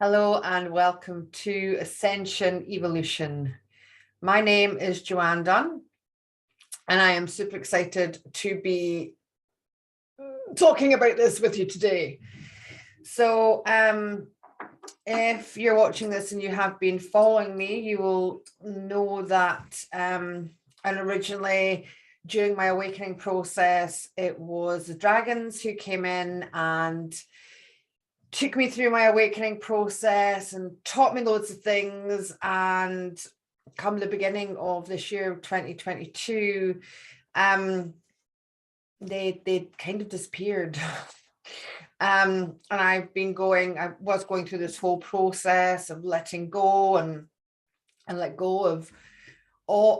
Hello and welcome to Ascension Evolution. My name is Joanne Dunn and I am super excited to be talking about this with you today. So if you're watching this and you have been following me, you will know that and originally during my awakening process, it was the dragons who came in and took me through my awakening process and taught me loads of things. And come the beginning of this year, 2022, they kind of disappeared. And I was going through this whole process of letting go and let go of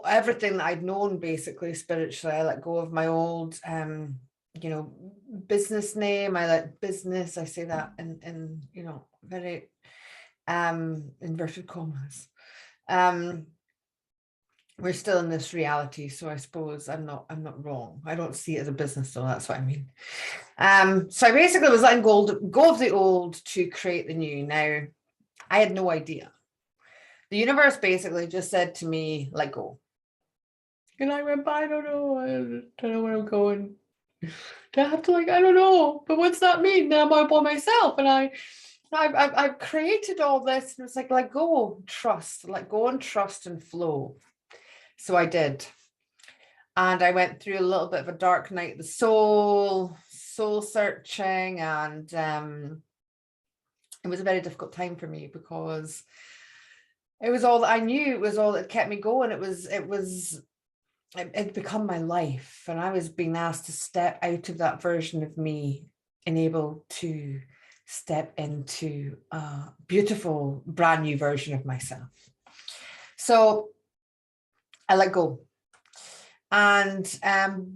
everything that I'd known, basically spiritually. I let go of my old business name. I say that in very inverted commas. We're still in this reality, so I suppose I'm not wrong. I don't see it as a business, so that's what I mean. So I basically was letting go of the old to create the new. Now, I had no idea. The universe basically just said to me, let go. And I went, I don't know where I'm going. Do I have to, I don't know, but what's that mean? Now I'm all by myself, and I've created all this, and it's like, let go, trust, let go and trust and flow. So I did. And I went through a little bit of a dark night of the soul searching, and it was a very difficult time for me because it was all that I knew. It was all that kept me going. It'd become my life, and I was being asked to step out of that version of me and able to step into a beautiful brand new version of myself. So I let go. And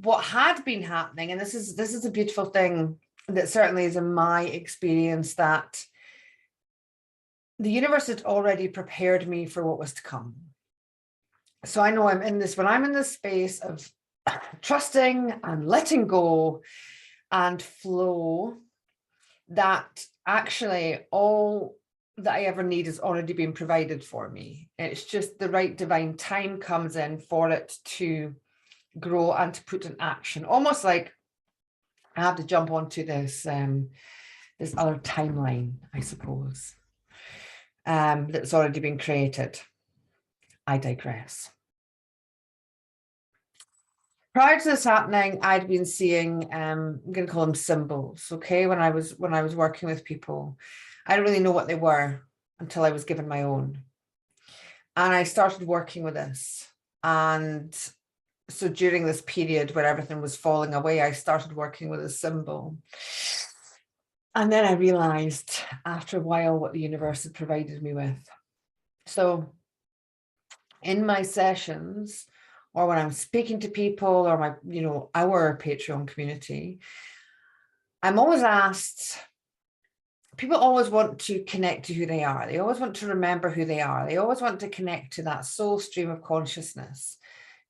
what had been happening, and this is a beautiful thing that certainly is in my experience, that the universe had already prepared me for what was to come. So I know when I'm in this space of trusting and letting go and flow, that actually all that I ever need has already been provided for me. It's just the right divine time comes in for it to grow and to put in action. Almost like I have to jump onto this this other timeline, I suppose, that's already been created. I digress. Prior to this happening, I'd been seeing, I'm going to call them symbols. Okay, when I was working with people, I didn't really know what they were until I was given my own, and I started working with this. And so during this period where everything was falling away, I started working with a symbol. And then I realized after a while what the universe had provided me with. So in my sessions, or when I'm speaking to people, or our Patreon community, I'm always asked, people always want to connect to who they are. They always want to remember who they are. They always want to connect to that soul stream of consciousness.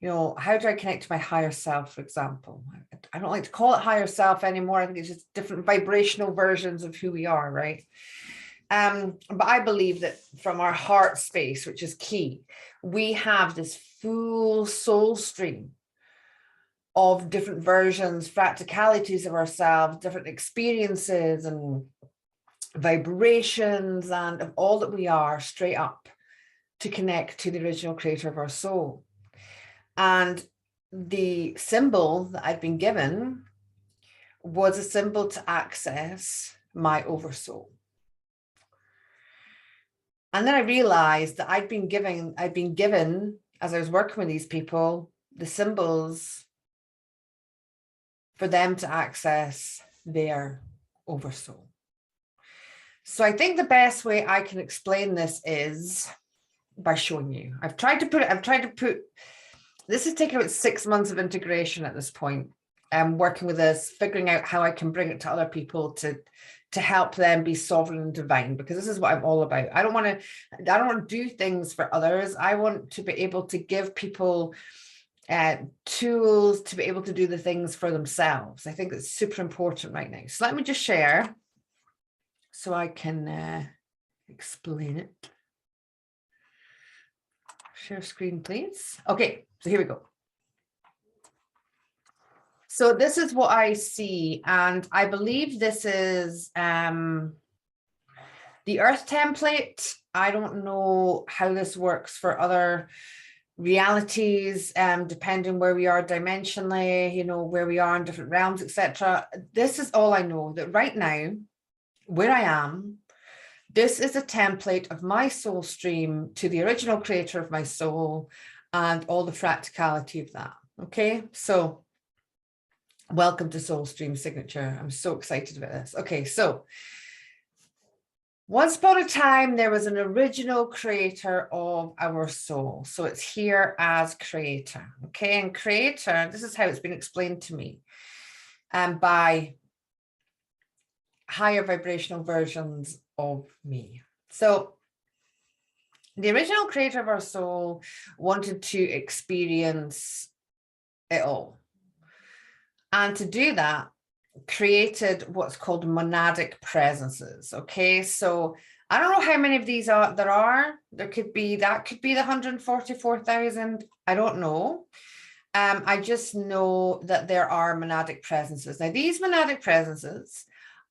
How do I connect to my higher self, for example? I don't like to call it higher self anymore. I think it's just different vibrational versions of who we are, right? But I believe that from our heart space, which is key, we have this full soul stream of different versions, practicalities of ourselves, different experiences and vibrations, and of all that we are, straight up to connect to the original creator of our soul. And the symbol that I'd been given was a symbol to access my oversoul. And then I realized that I'd been given, as I was working with these people, the symbols for them to access their oversoul. So I think the best way I can explain this is by showing you. I've tried to put, this has taken about 6 months of integration at this point. Working with this, figuring out how I can bring it to other people to help them be sovereign and divine, because this is what I'm all about. I don't want to do things for others. I want to be able to give people tools to be able to do the things for themselves. I think it's super important right now. So let me just share so I can explain it. Share screen, please. Okay, so here we go. So this is what I see, and I believe this is the Earth template. I don't know how this works for other realities, depending where we are dimensionally, you know, where we are in different realms, etc. This is all I know, that right now, where I am, this is a template of my soul stream to the original creator of my soul and all the practicality of that. Okay, so welcome to Soul Stream Signature. I'm so excited about this. Okay, so once upon a time, there was an original creator of our soul. So it's here as creator. Okay, and creator, this is how it's been explained to me by higher vibrational versions of me. So the original creator of our soul wanted to experience it all. And to do that, created what's called monadic presences. Okay, so I don't know how many of these there are. There could be, that could be the 144,000. I don't know. I just know that there are monadic presences. Now, these monadic presences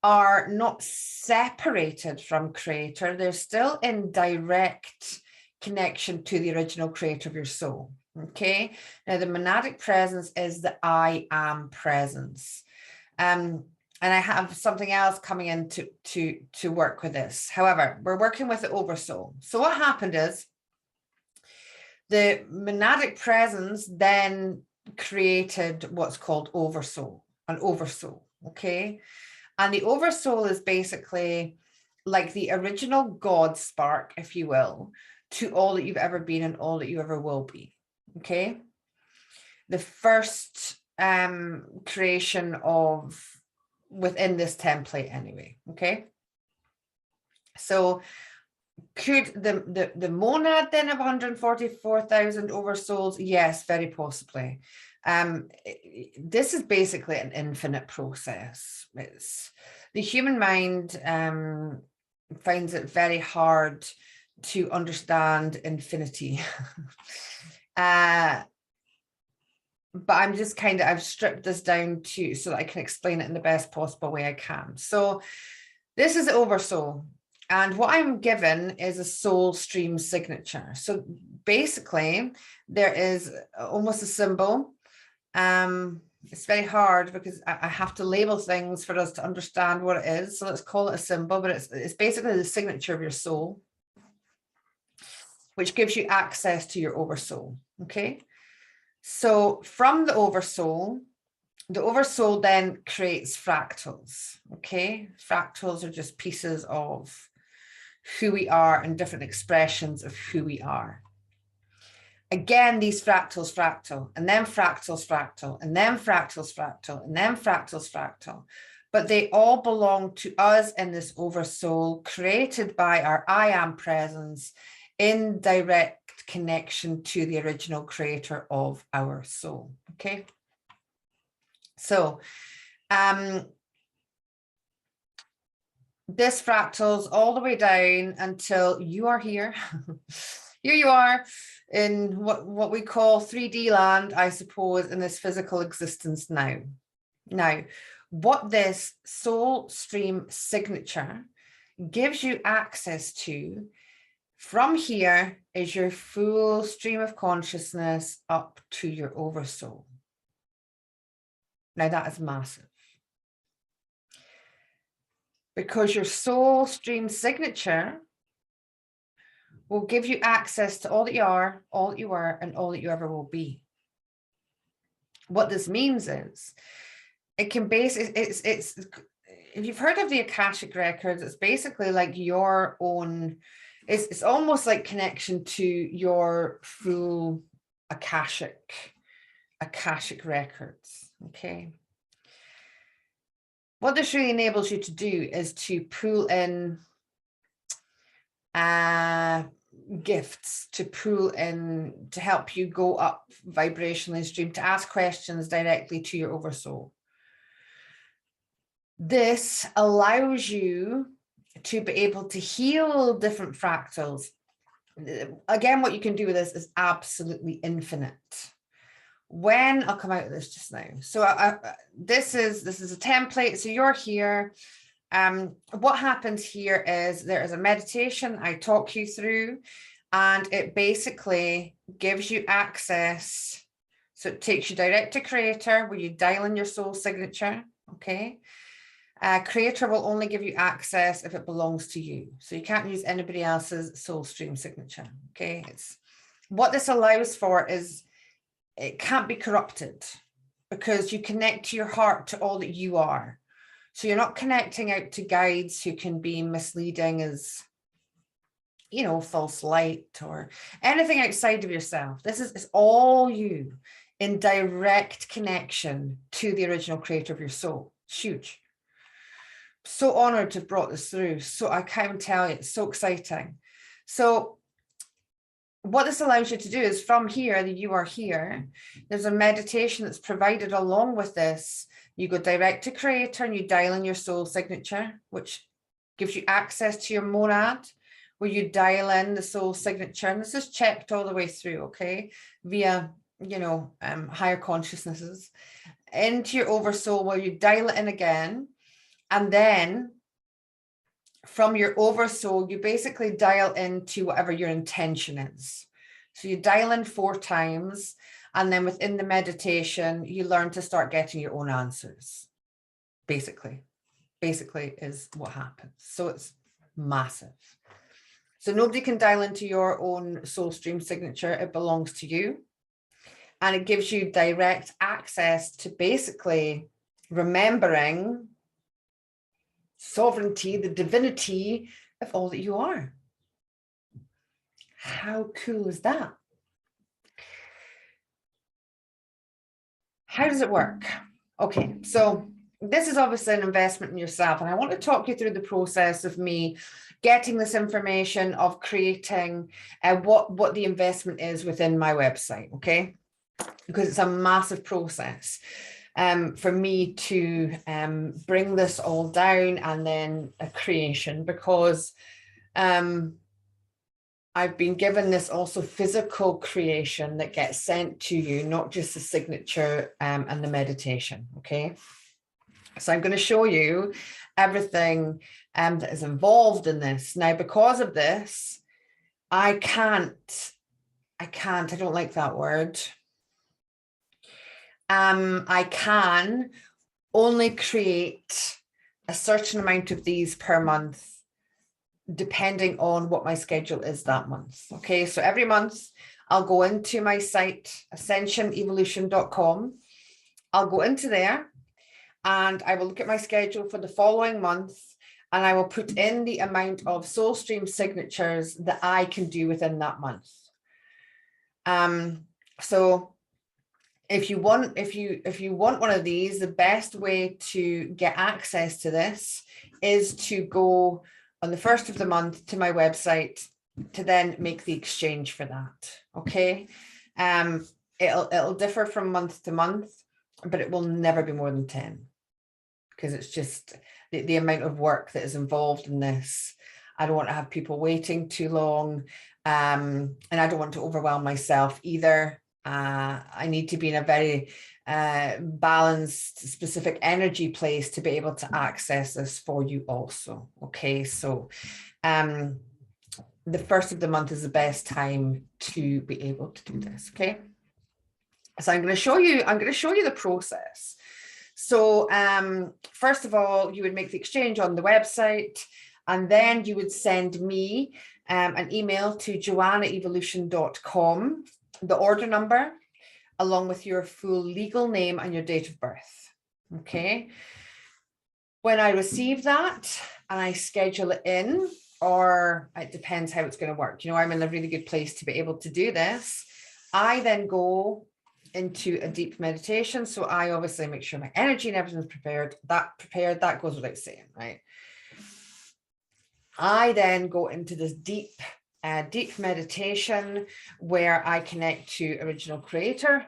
are not separated from creator. They're still in direct connection to the original creator of your soul. Okay, now the monadic presence is the I am presence. And I have something else coming in to work with this. However, we're working with the oversoul. So what happened is the monadic presence then created what's called oversoul, an oversoul. Okay, and the oversoul is basically like the original God spark, if you will, to all that you've ever been and all that you ever will be. Okay, the first creation of within this template anyway. Okay, so could the monad then of 144,000 oversouls? Yes, very possibly. This is basically an infinite process. It's the human mind finds it very hard to understand infinity. But I'm just I've stripped this down to so that I can explain it in the best possible way I can. So this is oversoul. And what I'm given is a soul stream signature. So basically there is almost a symbol. It's very hard because I have to label things for us to understand what it is. So let's call it a symbol, but it's basically the signature of your soul, which gives you access to your oversoul. Okay. So from the oversoul then creates fractals. Okay, fractals are just pieces of who we are and different expressions of who we are. Again, these fractals fractal, and then fractals fractal, and then fractals fractal, and then fractals fractal. But they all belong to us in this oversoul, created by our I am presence in direct connection to the original creator of our soul. Okay, so this fractals all the way down until you are here. Here you are in what we call 3D land, I suppose, in this physical existence now. Now, what this soul stream signature gives you access to from here is your full stream of consciousness up to your oversoul. Now that is massive. Because your soul stream signature will give you access to all that you are, all that you were, and all that you ever will be. What this means is, it can it's if you've heard of the Akashic records, it's basically like your own. It's almost like connection to your full Akashic records. Okay. What this really enables you to do is to pull in gifts, to pull in, to help you go up vibrationally stream, to ask questions directly to your oversoul. This allows you to be able to heal different fractals. Again, what you can do with this is absolutely infinite. When I'll come out of this just now. So this is a template. So you're here. What happens here is there is a meditation I talk you through, and it basically gives you access. So it takes you direct to creator, where you dial in your soul signature. Okay. Creator will only give you access if it belongs to you. So you can't use anybody else's soul stream signature. Okay. It's what this allows for is it can't be corrupted, because you connect to your heart, to all that you are. So you're not connecting out to guides who can be misleading as, you know, false light or anything outside of yourself. This is all you in direct connection to the original creator of your soul. It's huge. So honored to have brought this through. So I can't even tell you, it's so exciting. So what this allows you to do is from here, that you are here, there's a meditation that's provided along with this. You go direct to creator and you dial in your soul signature, which gives you access to your monad, where you dial in the soul signature. And this is checked all the way through, okay, via, you know, higher consciousnesses, into your oversoul, where you dial it in again. And then from your oversoul, you basically dial into whatever your intention is. So you dial in 4 times, and then within the meditation, you learn to start getting your own answers. Basically is what happens. So it's massive. So nobody can dial into your own soul stream signature. It belongs to you. And it gives you direct access to basically remembering sovereignty, the divinity of all that you are. How cool is that? How does it work? Okay, so this is obviously an investment in yourself, and I want to talk you through the process of me getting this information, of creating what the investment is within my website, okay? Because it's a massive process. For me to bring this all down, and then a creation, because I've been given this also physical creation that gets sent to you, not just the signature and the meditation, okay? So I'm going to show you everything that is involved in this. Now, because of this, I don't like that word. I can only create a certain amount of these per month, depending on what my schedule is that month. Okay, so every month I'll go into my site, ascensionevolution.com. I'll go into there and I will look at my schedule for the following month, and I will put in the amount of soul stream signatures that I can do within that month. So if you want one of these, the best way to get access to this is to go on the 1st of the month to my website to then make the exchange for that. Okay. It'll differ from month to month, but it will never be more than 10, because it's just the amount of work that is involved in this. I don't want to have people waiting too long. And I don't want to overwhelm myself either. I need to be in a very balanced, specific energy place to be able to access this for you also. Okay, so the 1st of the month is the best time to be able to do this. Okay, so I'm going to show you the process. So first of all, you would make the exchange on the website, and then you would send me an email to joannaevolution.com, the order number, along with your full legal name and your date of birth. Okay. When I receive that and I schedule it in, or it depends how it's going to work. You know, I'm in a really good place to be able to do this. I then go into a deep meditation. So I obviously make sure my energy and everything's prepared. That goes without saying, right? I then go into this deep meditation where I connect to original creator,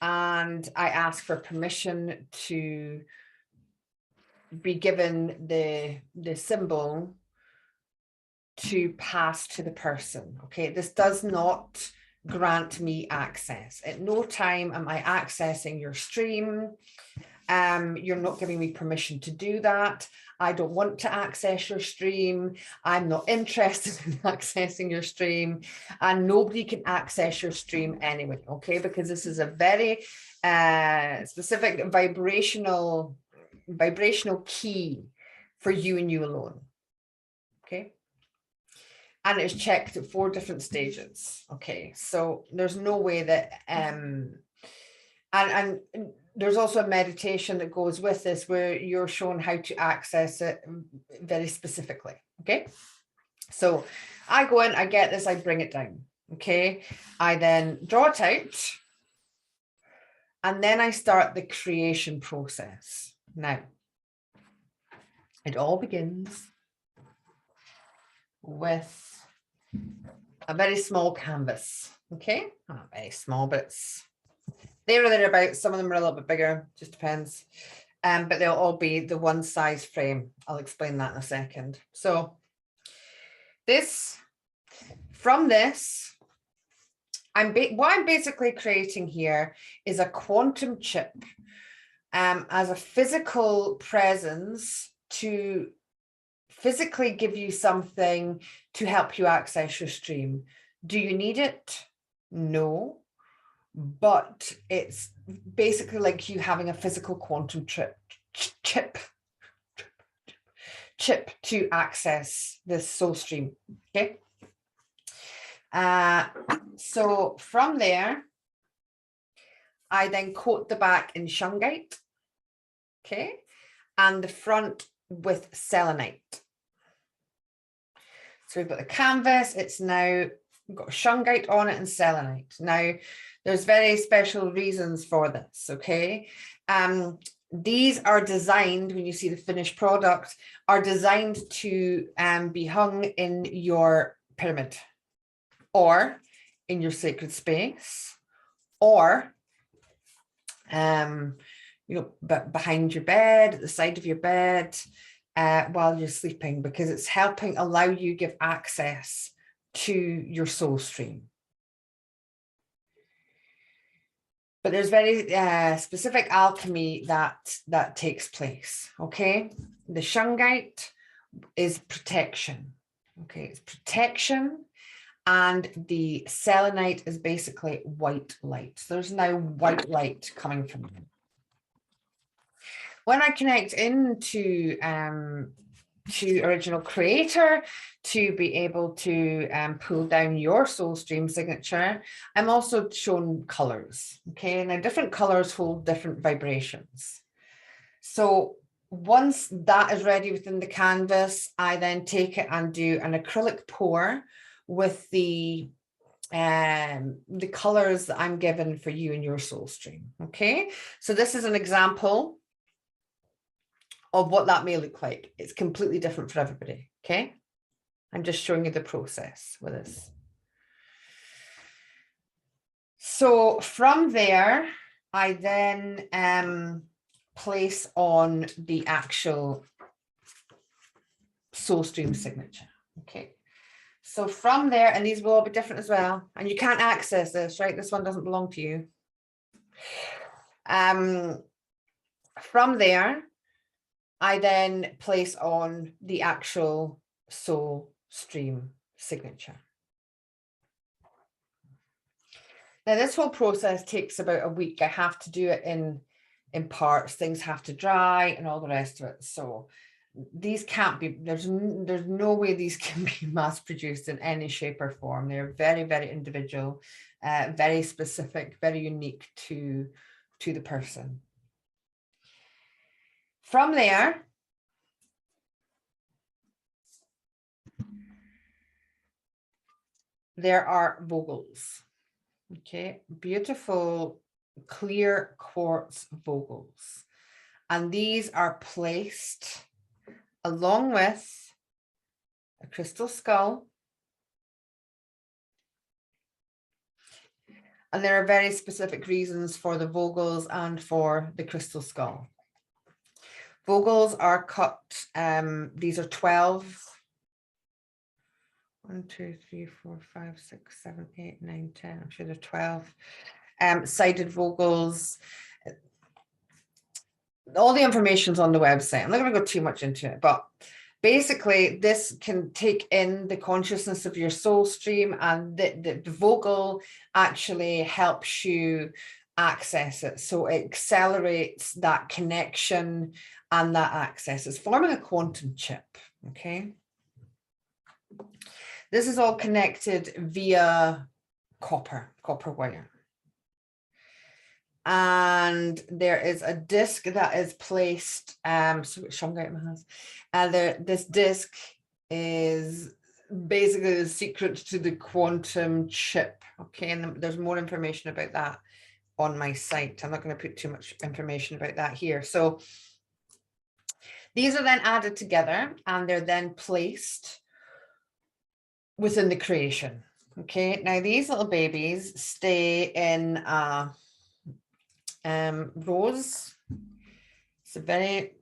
and I ask for permission to be given the symbol to pass to the person. Okay, this does not grant me access. At no time am I accessing your stream. You're not giving me permission to do that. I don't want to access your stream. I'm not interested in accessing your stream, and nobody can access your stream anyway, okay? Because this is a very specific vibrational key for you and you alone, okay? And it's checked at 4 different stages, okay? So there's no way that, and there's also a meditation that goes with this where you're shown how to access it very specifically, okay? So I go in, I get this, I bring it down, okay? I then draw it out, and then I start the creation process. Now, it all begins with a very small canvas, okay? Not very small, but it's there or thereabouts. Some of them are a little bit bigger, just depends. But they'll all be the one size frame. I'll explain that in a second. So from this, what I'm basically creating here is a quantum chip as a physical presence to physically give you something to help you access your stream. Do you need it? No. But it's basically like you having a physical quantum chip to access this soul stream, okay? So from there, I then coat the back in shungite, okay? And the front with selenite. So we've got the canvas, it's now got shungite on it and selenite. Now, there's very special reasons for this, okay? These are designed, when you see the finished product, are designed to be hung in your pyramid or in your sacred space or behind your bed, at the side of your bed, while you're sleeping, because it's helping allow you give access to your soul stream. But there's very specific alchemy that takes place, okay? The shungite is protection, okay? It's protection, and the selenite is basically white light. So there's now white light coming from them. When I connect into Original Creator to be able to pull down your soul stream signature, I'm also shown colors, okay? Now different colors hold different vibrations. So once that is ready within the canvas, I then take it and do an acrylic pour with the colors that I'm given for you and your soul stream, okay? So this is an example of what that may look like. It's completely different for everybody, okay? I'm just showing you the process with this. So from there, I then place on the actual soul stream signature, okay? So from there, and these will all be different as well, and you can't access this, right? This one doesn't belong to you. From there, I then place on the actual soul stream signature. Now, this whole process takes about a week. I have to do it in parts. Things have to dry and all the rest of it. So these can't be, there's no way these can be mass produced in any shape or form. They're very, very individual, very specific, very unique to the person. From there, there are vogels, okay? Beautiful, clear quartz vogels. And these are placed along with a crystal skull. And there are very specific reasons for the vogels and for the crystal skull. Vogels are cut, these are 12 1, 2, 3, 4, 5, 6, 7, 8, 9, 10. I'm sure there's 12 sided vocals. All the information's on the website. I'm not going to go too much into it, but basically this can take in the consciousness of your soul stream, and the vocal actually helps you access it. So it accelerates that connection and that access. It's forming a quantum chip, okay? This is all connected via copper wire. And there is a disc that is placed, so it's shungite in my hands. This disc is basically the secret to the quantum chip, okay? And there's more information about that on my site. I'm not going to put too much information about that here. So these are then added together and they're then placed within the creation, okay? Now these little babies stay in rows. It's a very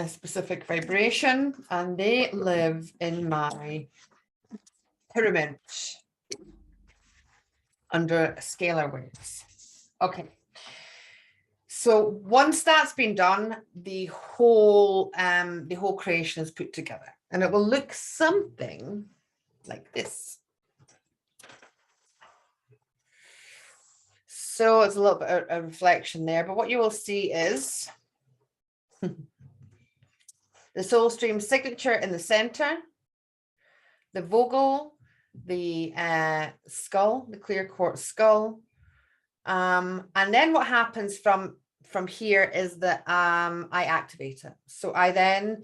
specific vibration, and they live in my pyramid under scalar waves. Okay. So once that's been done, the whole creation is put together, and it will look something like this. So it's a little bit of a reflection there, but what you will see is the soul stream signature in the center, the vocal, the skull, the clear quartz skull. And then what happens from here is that I activate it. So I then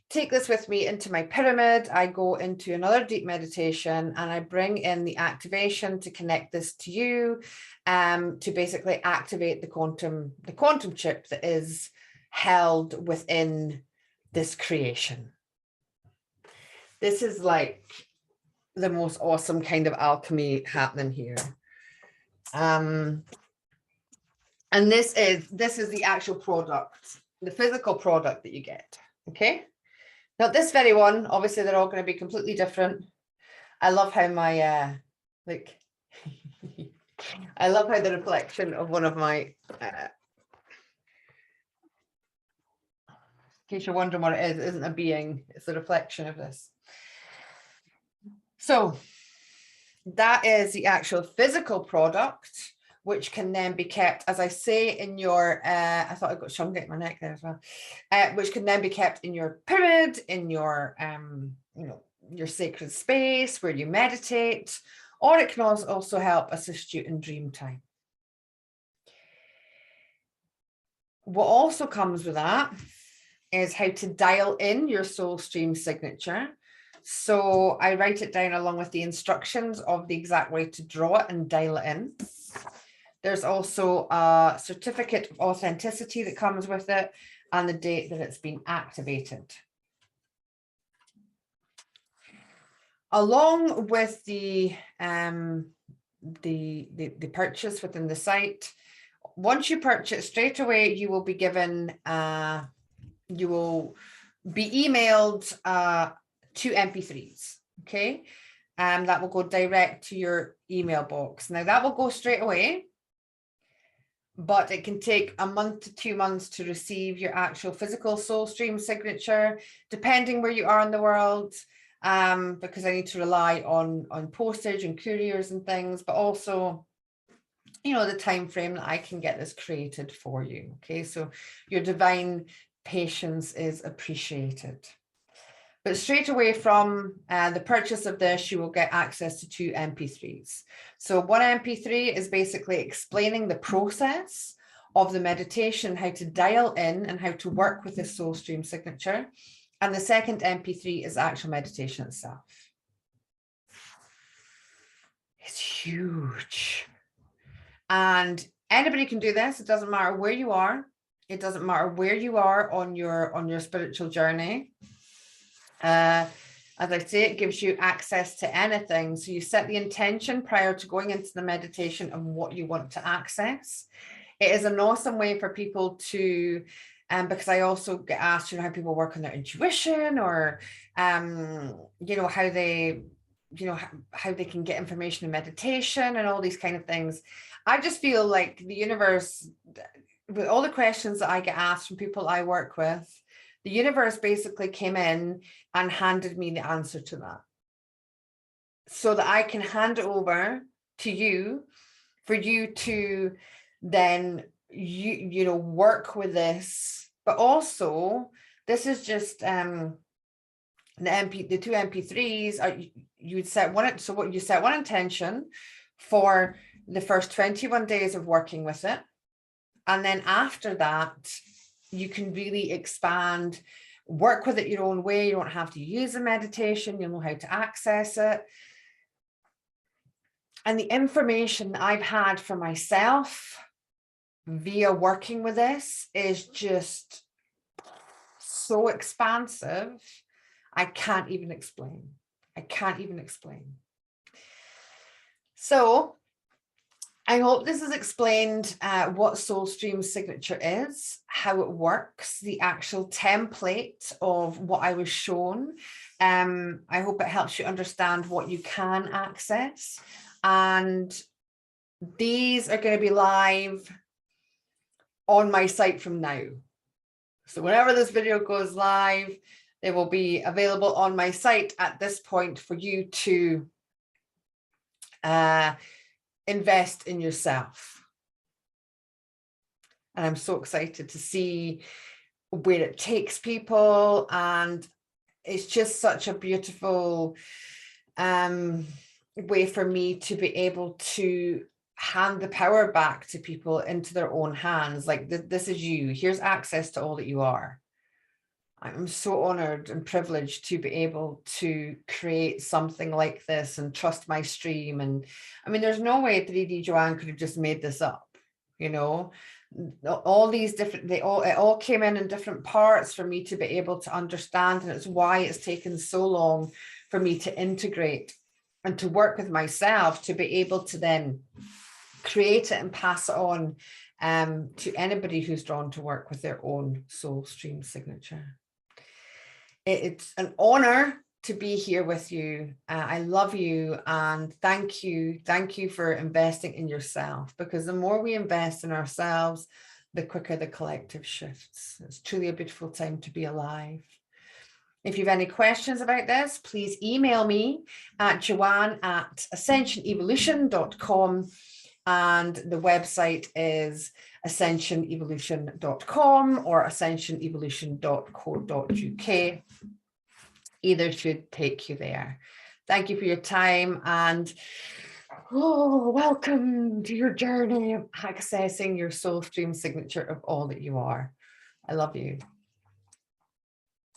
take this with me into my pyramid. I go into another deep meditation and I bring in the activation to connect this to you, to basically activate the quantum chip that is held within this creation. This is like the most awesome kind of alchemy happening here. And this is the actual product, the physical product that you get. Okay. Now this very one, obviously they're all going to be completely different. I love how my like I love how the reflection of one of my in case you're wondering what it is, it isn't a being, it's a reflection of this. So that is the actual physical product, which can then be kept, as I say, in your, I thought I got shungite in my neck there as well, which can then be kept in your pyramid, in your, your sacred space where you meditate, or it can also help assist you in dream time. What also comes with that is how to dial in your soul stream signature. So I write it down along with the instructions of the exact way to draw it and dial it in. There's also a certificate of authenticity that comes with it and the date that it's been activated. Along with the purchase within the site, once you purchase, straight away you will be given, you will be emailed 2 MP3s, okay? And that will go direct to your email box. Now that will go straight away, but it can take a month to 2 months to receive your actual physical soul stream signature, depending where you are in the world, because I need to rely on postage and couriers and things, but also, you know, the time frame that I can get this created for you. Okay, so your divine patience is appreciated. But straight away from the purchase of this, you will get access to 2 MP3s. So one MP3 is basically explaining the process of the meditation, how to dial in and how to work with the soul stream signature. And the second MP3 is actual meditation itself. It's huge. And anybody can do this. It doesn't matter where you are. It doesn't matter where you are on your spiritual journey. As I say, it gives you access to anything. So you set the intention prior to going into the meditation of what you want to access. It is an awesome way for people to, because I also get asked, you know, how people work on their intuition, or, you know, how they you know, how they can get information in meditation and all these kind of things. I just feel like the universe, with all the questions that I get asked from people I work with, the universe basically came in and handed me the answer to that, so that I can hand it over to you, for you to then you know, work with this. But also, this is just the two MP3s are, you would set one, so what you set one intention for the first 21 days of working with it, and then after that you can really expand, work with it your own way. You don't have to use a meditation, you'll know how to access it. And the information that I've had for myself via working with this is just so expansive. I can't even explain. I can't even explain. So I hope this has explained what Soulstream signature is, how it works, the actual template of what I was shown. I hope it helps you understand what you can access. And these are going to be live on my site from now. So whenever this video goes live, they will be available on my site at this point for you to invest in yourself. And I'm so excited to see where it takes people. And it's just such a beautiful way for me to be able to hand the power back to people into their own hands. Like, this is you. Here's access to all that you are. I'm so honored and privileged to be able to create something like this and trust my stream. And I mean, there's no way 3D Joanne could have just made this up, you know. All these different, it all came in different parts for me to be able to understand. And it's why it's taken so long for me to integrate and to work with myself to be able to then create it and pass it on to anybody who's drawn to work with their own soul stream signature. It's an honor to be here with you. I love you, and thank you for investing in yourself, because the more we invest in ourselves, the quicker the collective shifts. It's truly a beautiful time to be alive. If you have any questions about this, please email me at joanne@ascensionevolution.com. And the website is ascensionevolution.com or ascensionevolution.co.uk. Either should take you there. Thank you for your time, and welcome to your journey of accessing your soul stream signature of all that you are. I love you.